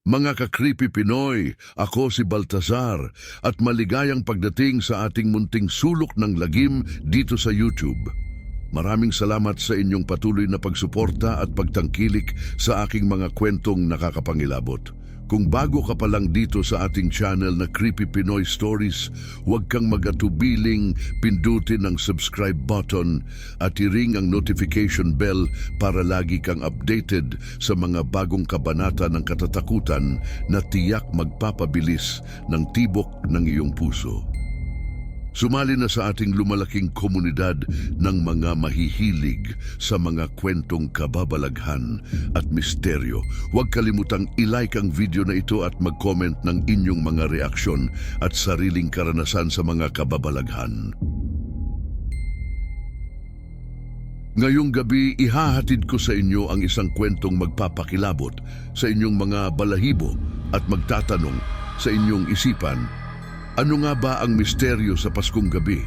Mga ka-creepy Pinoy, ako si Baltazar at maligayang pagdating sa ating munting sulok ng lagim dito sa YouTube. Maraming salamat sa inyong patuloy na pagsuporta at pagtangkilik sa aking mga kwentong nakakapangilabot. Kung bago ka pa lang dito sa ating channel na Creepy Pinoy Stories, huwag kang mag-atubiling pindutin ang subscribe button at i-ring ang notification bell para lagi kang updated sa mga bagong kabanata ng katatakutan na tiyak magpapabilis ng tibok ng iyong puso. Sumali na sa ating lumalaking komunidad ng mga mahihilig sa mga kwentong kababalaghan at misteryo. Huwag kalimutang i-like ang video na ito at mag-comment ng inyong mga reaksyon at sariling karanasan sa mga kababalaghan. Ngayong gabi, ihahatid ko sa inyo ang isang kwentong magpapakilabot sa inyong mga balahibo at magtatanong sa inyong isipan, ano nga ba ang misteryo sa Paskong gabi?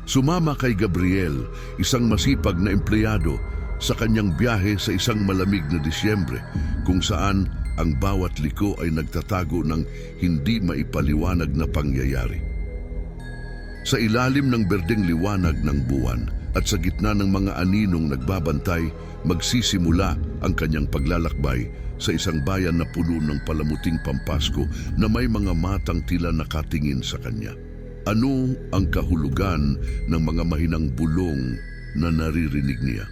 Sumama kay Gabriel, isang masipag na empleyado, sa kanyang biyahe sa isang malamig na Disyembre kung saan ang bawat liko ay nagtatago ng hindi maipaliwanag na pangyayari. Sa ilalim ng berdeng liwanag ng buwan at sa gitna ng mga aninong nagbabantay, magsisimula ang kanyang paglalakbay sa isang bayan na puno ng palamuting pampasko na may mga matang tila nakatingin sa kanya. Ano ang kahulugan ng mga mahinang bulong na naririnig niya?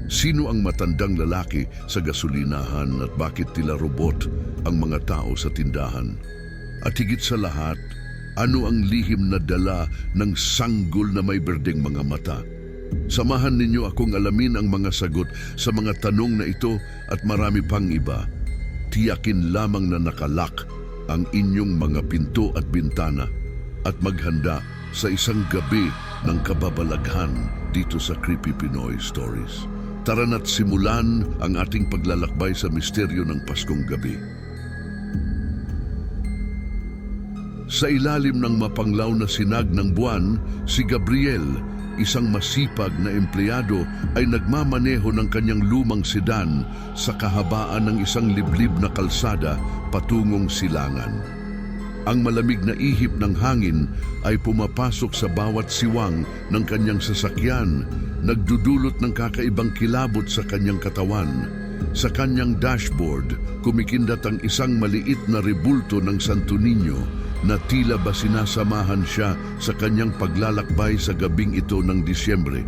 Sino ang matandang lalaki sa gasolinahan at bakit tila robot ang mga tao sa tindahan? At higit sa lahat, ano ang lihim na dala ng sanggol na may berdeng mga mata? Samahan ninyo akong alamin ang mga sagot sa mga tanong na ito at marami pang iba. Tiyakin lamang na nakalak ang inyong mga pinto at bintana at maghanda sa isang gabi ng kababalaghan dito sa Creepy Pinoy Stories. Tara na't simulan ang ating paglalakbay sa misteryo ng Paskong gabi. Sa ilalim ng mapanglaw na sinag ng buwan, si Gabriel, isang masipag na empleyado, ay nagmamaneho ng kanyang lumang sedan sa kahabaan ng isang liblib na kalsada patungong silangan. Ang malamig na ihip ng hangin ay pumapasok sa bawat siwang ng kanyang sasakyan, nagdudulot ng kakaibang kilabot sa kanyang katawan. Sa kanyang dashboard, kumikindat ang isang maliit na rebulto ng Santo Niño na tila ba sinasamahan siya sa kanyang paglalakbay sa gabing ito ng Disyembre.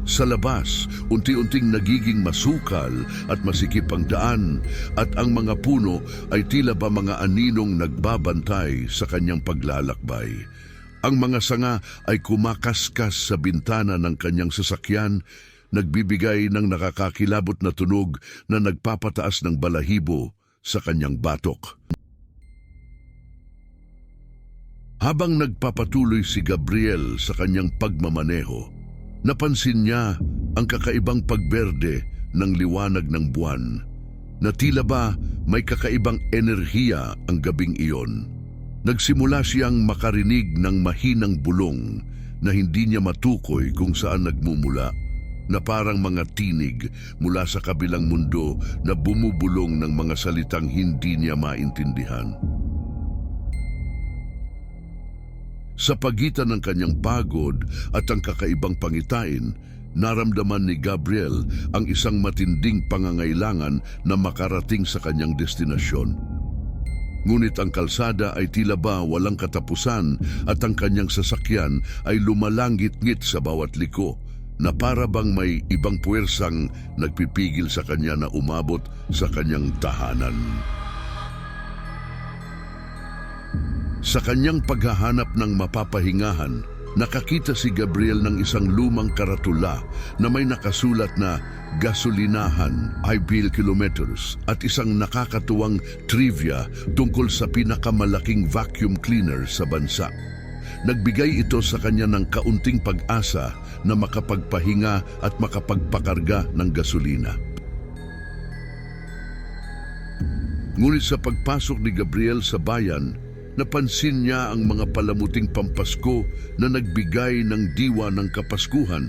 Sa labas, unti-unting nagiging masukal at masikip ang daan at ang mga puno ay tila ba mga aninong nagbabantay sa kanyang paglalakbay. Ang mga sanga ay kumakaskas sa bintana ng kanyang sasakyan, nagbibigay ng nakakakilabot na tunog na nagpapataas ng balahibo sa kanyang batok. Habang nagpapatuloy si Gabriel sa kanyang pagmamaneho, napansin niya ang kakaibang pagberde ng liwanag ng buwan, na tila ba may kakaibang enerhiya ang gabing iyon. Nagsimula siyang makarinig ng mahinang bulong na hindi niya matukoy kung saan nagmumula, na parang mga tinig mula sa kabilang mundo na bumubulong ng mga salitang hindi niya maintindihan. Sa pagitan ng kanyang pagod at ang kakaibang pangitain, naramdaman ni Gabriel ang isang matinding pangangailangan na makarating sa kanyang destinasyon. Ngunit ang kalsada ay tila ba walang katapusan at ang kanyang sasakyan ay lumalangit-ngit sa bawat liko, na para bang may ibang puwersang nagpipigil sa kanya na umabot sa kanyang tahanan. Sa kanyang paghahanap ng mapapahingahan, nakakita si Gabriel ng isang lumang karatula na may nakasulat na gasolinahan, Ibil Kilometers, at isang nakakatuwang trivia tungkol sa pinakamalaking vacuum cleaner sa bansa. Nagbigay ito sa kanya ng kaunting pag-asa na makapagpahinga at makapagpakarga ng gasolina. Ngunit sa pagpasok ni Gabriel sa bayan, napansin niya ang mga palamuting pampasko na nagbigay ng diwa ng kapaskuhan.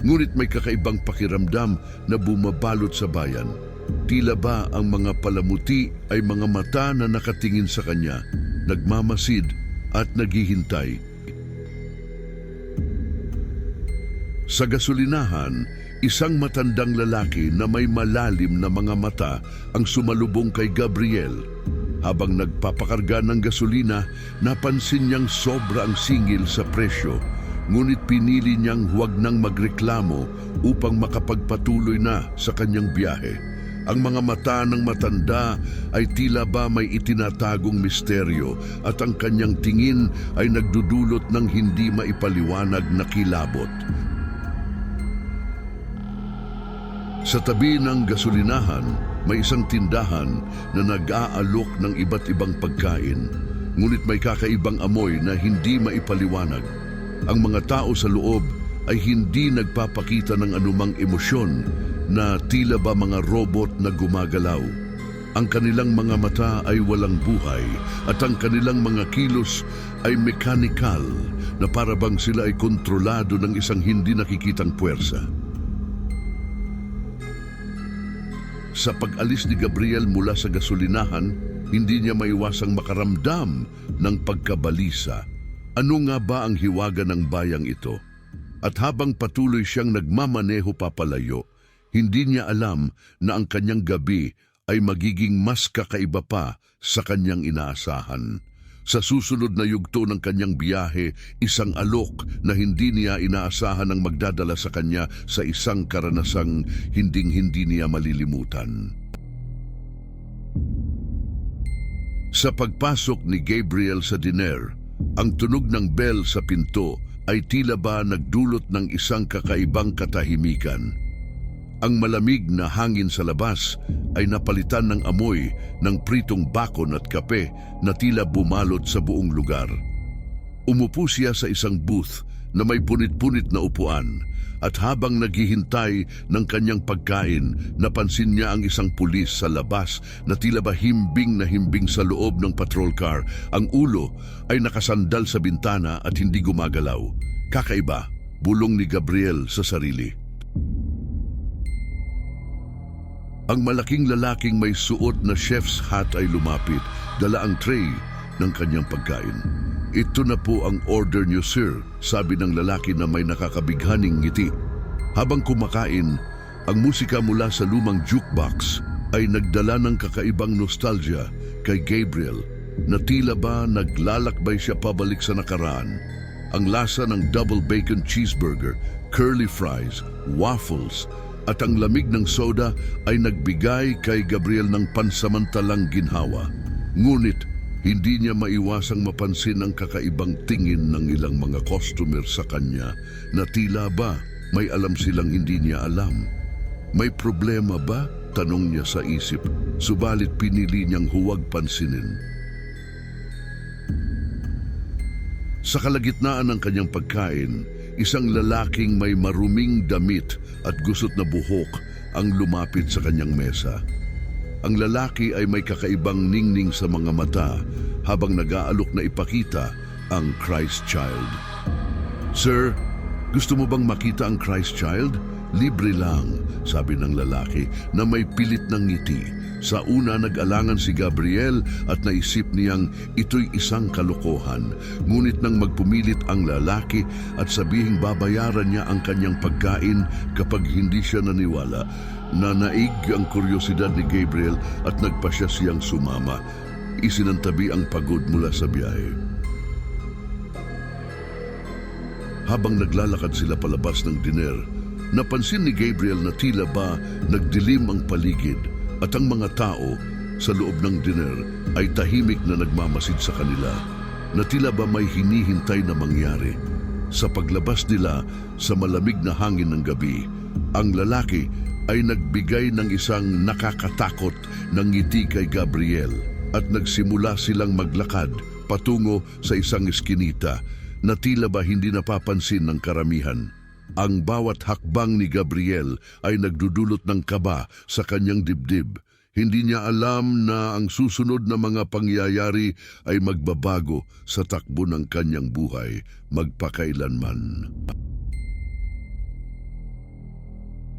Ngunit may kakaibang pakiramdam na bumabalot sa bayan. Tila ba ang mga palamuti ay mga mata na nakatingin sa kanya, nagmamasid at naghihintay. Sa gasolinahan, isang matandang lalaki na may malalim na mga mata ang sumalubong kay Gabriel. Habang nagpapakarga ng gasolina, napansin niyang sobra ang singil sa presyo, ngunit pinili niyang huwag nang magreklamo upang makapagpatuloy na sa kanyang biyahe. Ang mga mata ng matanda ay tila ba may itinatagong misteryo at ang kanyang tingin ay nagdudulot ng hindi maipaliwanag na kilabot. Sa tabi ng gasolinahan, may isang tindahan na nag-aalok ng iba't ibang pagkain, ngunit may kakaibang amoy na hindi maipaliwanag. Ang mga tao sa loob ay hindi nagpapakita ng anumang emosyon na tila ba mga robot na gumagalaw. Ang kanilang mga mata ay walang buhay at ang kanilang mga kilos ay mekanikal na parabang sila ay kontrolado ng isang hindi nakikitang puwersa. Sa pag-alis ni Gabriel mula sa gasolinahan, hindi niya maiwasang makaramdam ng pagkabalisa. Ano nga ba ang hiwaga ng bayang ito? At habang patuloy siyang nagmamaneho papalayo, hindi niya alam na ang kanyang gabi ay magiging mas kakaiba pa sa kanyang inaasahan. Sa susunod na yugto ng kanyang biyahe, isang alok na hindi niya inaasahan ang magdadala sa kanya sa isang karanasang hinding-hindi niya malilimutan. Sa pagpasok ni Gabriel sa diner, ang tunog ng bell sa pinto ay tila ba nagdulot ng isang kakaibang katahimikan. Ang malamig na hangin sa labas ay napalitan ng amoy ng pritong bakon at kape na tila bumalot sa buong lugar. Umupo siya sa isang booth na may punit-punit na upuan at habang naghihintay ng kanyang pagkain, napansin niya ang isang pulis sa labas na tila ba himbing na himbing sa loob ng patrol car. Ang ulo ay nakasandal sa bintana at hindi gumagalaw. Kakaiba, bulong ni Gabriel sa sarili. Ang malaking lalaking may suot na chef's hat ay lumapit, dala ang tray ng kanyang pagkain. "Ito na po ang order niyo, sir," sabi ng lalaki na may nakakabighaning ngiti. Habang kumakain, ang musika mula sa lumang jukebox ay nagdala ng kakaibang nostalgia kay Gabriel na tila ba naglalakbay siya pabalik sa nakaraan. Ang lasa ng double bacon cheeseburger, curly fries, waffles, at ang lamig ng soda ay nagbigay kay Gabriel ng pansamantalang ginhawa. Ngunit, hindi niya maiwasang mapansin ang kakaibang tingin ng ilang mga customer sa kanya na tila ba may alam silang hindi niya alam. May problema ba? Tanong niya sa isip, subalit pinili niyang huwag pansinin. Sa kalagitnaan ng kanyang pagkain, isang lalaking may maruming damit at gusot na buhok ang lumapit sa kanyang mesa. Ang lalaki ay may kakaibang ningning sa mga mata habang nag-aalok na ipakita ang Christ Child. "Sir, gusto mo bang makita ang Christ Child? Libre lang," sabi ng lalaki na may pilit ng ngiti. Sa una nag-alangan si Gabriel at naisip niyang ito'y isang kalokohan. Ngunit nang magpumilit ang lalaki at sabihing babayaran niya ang kanyang pagkain kapag hindi siya naniwala, nanaig ang kuryosidad ni Gabriel at nagpasya siyang sumama. Isinantabi ang pagod mula sa biyahe. Habang naglalakad sila palabas ng diner, napansin ni Gabriel na tila ba nagdilim ang paligid at ang mga tao sa loob ng diner ay tahimik na nagmamasid sa kanila, na tila ba may hinihintay na mangyari. Sa paglabas nila sa malamig na hangin ng gabi, ang lalaki ay nagbigay ng isang nakakatakot na ngiti kay Gabriel at nagsimula silang maglakad patungo sa isang eskinita na tila ba hindi napapansin ng karamihan. Ang bawat hakbang ni Gabriel ay nagdudulot ng kaba sa kanyang dibdib. Hindi niya alam na ang susunod na mga pangyayari ay magbabago sa takbo ng kanyang buhay magpakailanman.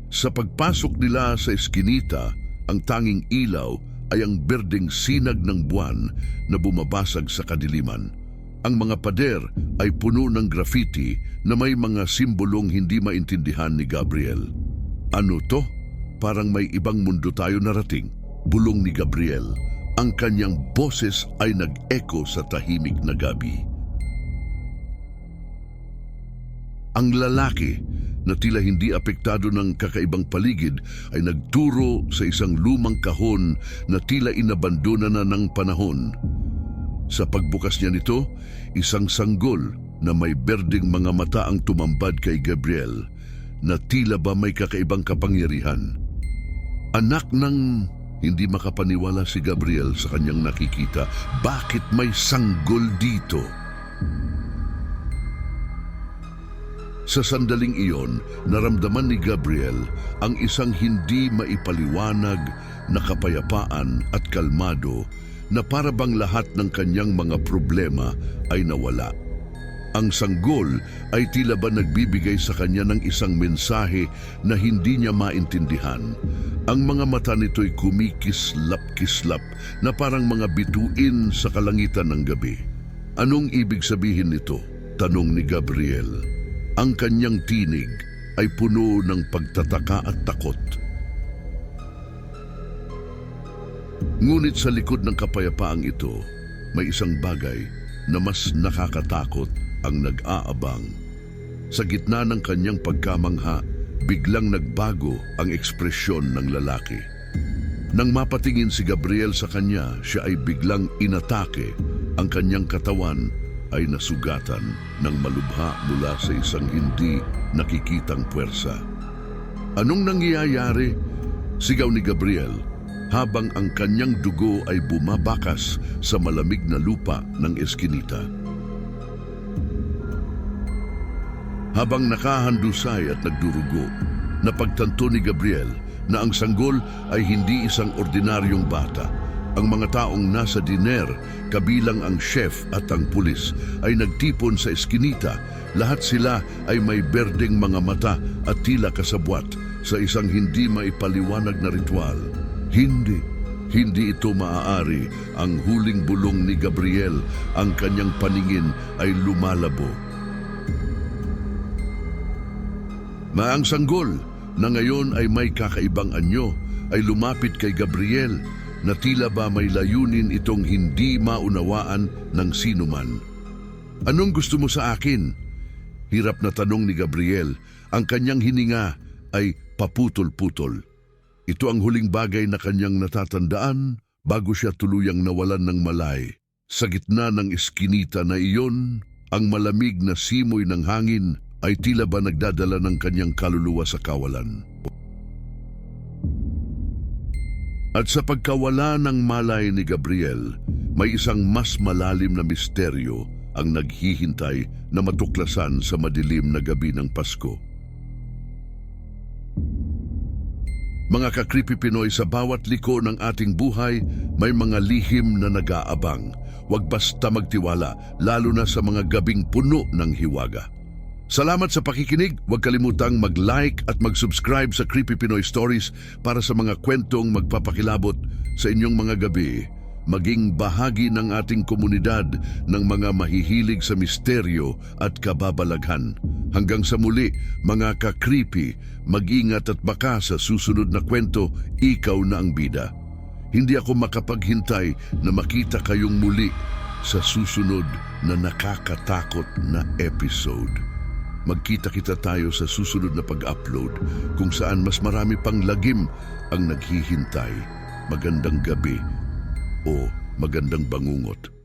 Sa pagpasok nila sa eskinita, Ang tanging ilaw ay ang berdeng sinag ng buwan na bumabasag sa kadiliman. Ang mga pader ay puno ng graffiti na may mga simbolong hindi maintindihan ni Gabriel. Ano to? Parang may ibang mundo tayo narating, bulong ni Gabriel. Ang kanyang boses ay nag-echo sa tahimik na gabi. Ang lalaki na tila hindi apektado ng kakaibang paligid ay nagturo sa isang lumang kahon na tila inabandona na ng panahon. Sa pagbukas niya nito, isang sanggol na may berdeng mga mata ang tumambad kay Gabriel na tila ba may kakaibang kapangyarihan. Anak ng hindi makapaniwala si Gabriel sa kanyang nakikita. Bakit may sanggol dito? Sa sandaling iyon, naramdaman ni Gabriel ang isang hindi maipaliwanag na kapayapaan at kalmado na para bang lahat ng kanyang mga problema ay nawala. Ang sanggol ay tila ba nagbibigay sa kanya ng isang mensahe na hindi niya maintindihan. Ang mga mata nito'y kumikislap-kislap na parang mga bituin sa kalangitan ng gabi. Anong ibig sabihin nito? Tanong ni Gabriel. Ang kanyang tinig ay puno ng pagtataka at takot. Ngunit sa likod ng kapayapaang ito, may isang bagay na mas nakakatakot ang nag-aabang. Sa gitna ng kanyang pagkamangha, biglang nagbago ang ekspresyon ng lalaki. Nang mapatingin si Gabriel sa kanya, siya ay biglang inatake. Ang kanyang katawan ay nasugatan ng malubha mula sa isang hindi nakikitang puwersa. Anong nangyayari? Sigaw ni Gabriel habang ang kanyang dugo ay bumabakas sa malamig na lupa ng eskinita. Habang nakahandusay at nagdurugo, napagtanto ni Gabriel na ang sanggol ay hindi isang ordinaryong bata. Ang mga taong nasa diner, kabilang ang chef at ang pulis, ay nagtipon sa eskinita. Lahat sila ay may berdeng mga mata at tila kasabwat sa isang hindi maipaliwanag na ritual. Hindi ito maaari. Ang huling bulong ni Gabriel, ang kanyang paningin ay lumalabo. Ang sanggol na ngayon ay may kakaibang anyo ay lumapit kay Gabriel na tila ba may layunin itong hindi maunawaan ng sinuman. Anong gusto mo sa akin? Hirap na tanong ni Gabriel. Ang kanyang hininga ay paputol-putol. Ito ang huling bagay na kanyang natatandaan bago siya tuluyang nawalan ng malay. Sa gitna ng eskinita na iyon, ang malamig na simoy ng hangin ay tila ba nagdadala ng kanyang kaluluwa sa kawalan. At sa pagkawala ng malay ni Gabriel, may isang mas malalim na misteryo ang naghihintay na matuklasan sa madilim na gabi ng Pasko. Mga ka-Creepy Pinoy, sa bawat liko ng ating buhay, may mga lihim na nag-aabang. Huwag basta magtiwala, lalo na sa mga gabing puno ng hiwaga. Salamat sa pakikinig. Huwag kalimutang mag-like at mag-subscribe sa Creepy Pinoy Stories para sa mga kwentong magpapakilabot sa inyong mga gabi. Maging bahagi ng ating komunidad ng mga mahihilig sa misteryo at kababalaghan. Hanggang sa muli, mga ka-creepy, mag-ingat at baka sa susunod na kwento, ikaw na ang bida. Hindi ako makapaghintay na makita kayong muli sa susunod na nakakatakot na episode. Magkita-kita tayo sa susunod na pag-upload kung saan mas marami pang lagim ang naghihintay. Magandang gabi o magandang bangungot.